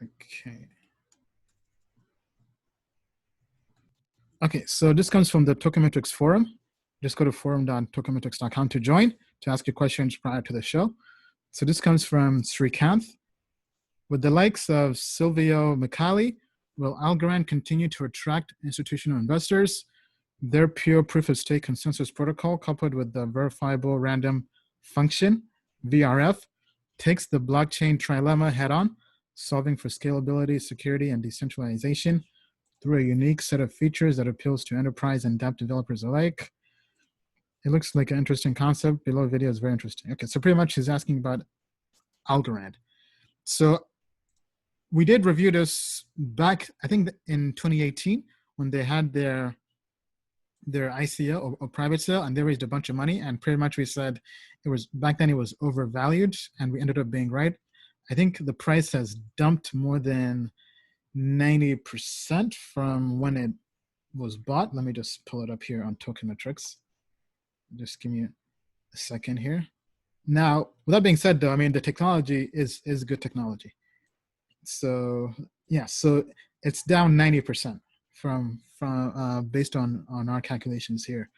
Okay. Okay, so this comes from the Token Metrics forum. Just go to forum.tokenmetrics.com to join to ask your questions prior to the show. So this comes from Srikanth. With the likes of Silvio Micali, will Algorand continue to attract institutional investors? Their pure proof-of-stake consensus protocol, coupled with the verifiable random function, VRF, takes the blockchain trilemma head-on, solving for scalability, security, and decentralization through a unique set of features that appeals to enterprise and app developers alike. It looks like an interesting concept. Below video is very interesting. Okay, so pretty much he's asking about Algorand. So we did review this back, I think in 2018, when they had their ICO or private sale, and they raised a bunch of money, and pretty much we said it was, back then it was overvalued, and we ended up being right. I think the price has dumped more than 90% from when it was bought. Let me just pull it up here on Token Metrics. Just give me a second here. Now, with that being said, though, I mean, the technology is good technology. So yeah, so it's down 90% from based on our calculations here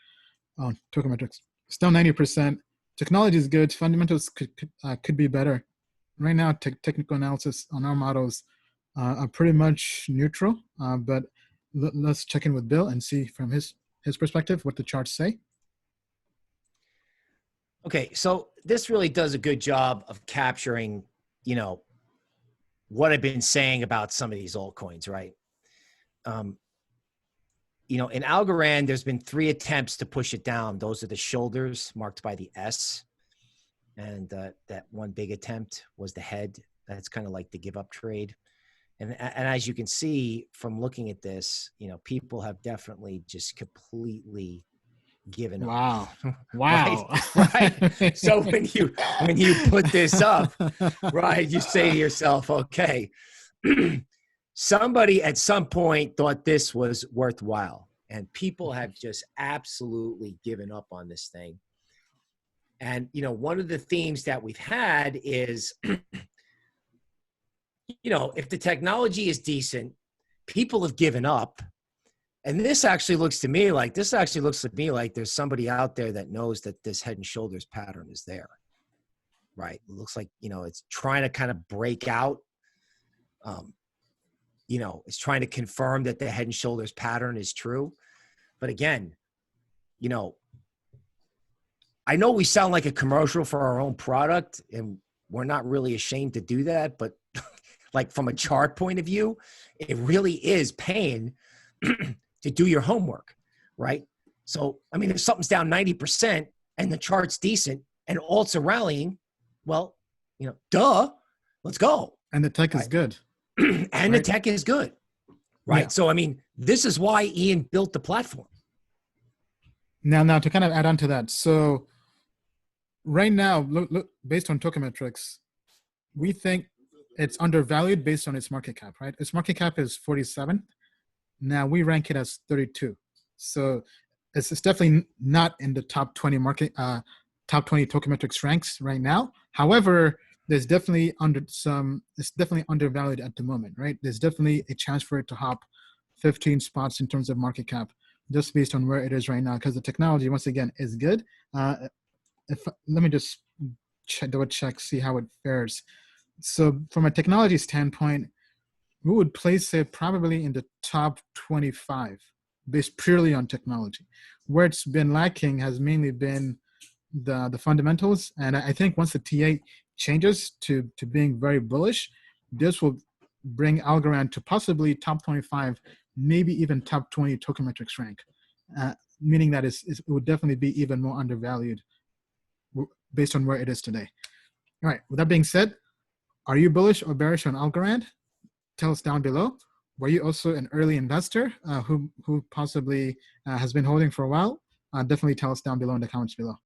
on Token Metrics. It's down 90%. Technology is good. Fundamentals could be better. Right now, technical analysis on our models are pretty much neutral, but let's check in with Bill and see from his perspective what the charts say. Okay, so this really does a good job of capturing, you know, what I've been saying about some of these altcoins, right? You know, in Algorand, there's been 3 attempts to push it down. Those are the shoulders marked by the S. And that one big attempt was the head. That's kind of like the give up trade. And as you can see from looking at this, you know, people have definitely just completely given up. Wow. Wow. Right. So when you put this up, right, you say to yourself, okay, somebody at some point thought this was worthwhile, and people have just absolutely given up on this thing. And, you know, one of the themes that we've had is, you know, if the technology is decent, people have given up. And this actually looks to me like there's somebody out there that knows that this head and shoulders pattern is there, right? It looks like, you know, it's trying to kind of break out. You know, it's trying to confirm that the head and shoulders pattern is true. But again, you know, I know we sound like a commercial for our own product, and we're not really ashamed to do that. But like from a chart point of view, it really is paying to do your homework, right? So, I mean, if something's down 90% and the chart's decent and alts are rallying, well, you know, duh, let's go. And the tech is good. And the tech is good, right? Yeah. So, I mean, this is why Ian built the platform. Now to kind of add on to that. So right now, look, based on Token Metrics, we think it's undervalued based on its market cap, right? Its market cap is 47. Now we rank it as 32. So it's definitely not in the top 20 top 20 Token Metrics ranks right now. However, there's definitely it's definitely undervalued at the moment, right? There's definitely a chance for it to hop 15 spots in terms of market cap, just based on where it is right now, because the technology, once again, is good. Let me just double check, see how it fares. So from a technology standpoint, we would place it probably in the top 25 based purely on technology. Where it's been lacking has mainly been the fundamentals. And I think once the TA changes to being very bullish, this will bring Algorand to possibly top 25, maybe even top 20 Token Metrics rank, meaning that it would definitely be even more undervalued based on where it is today. All right, with that being said, are you bullish or bearish on Algorand? Tell us down below. Were you also an early investor who possibly has been holding for a while? Definitely tell us down below in the comments below.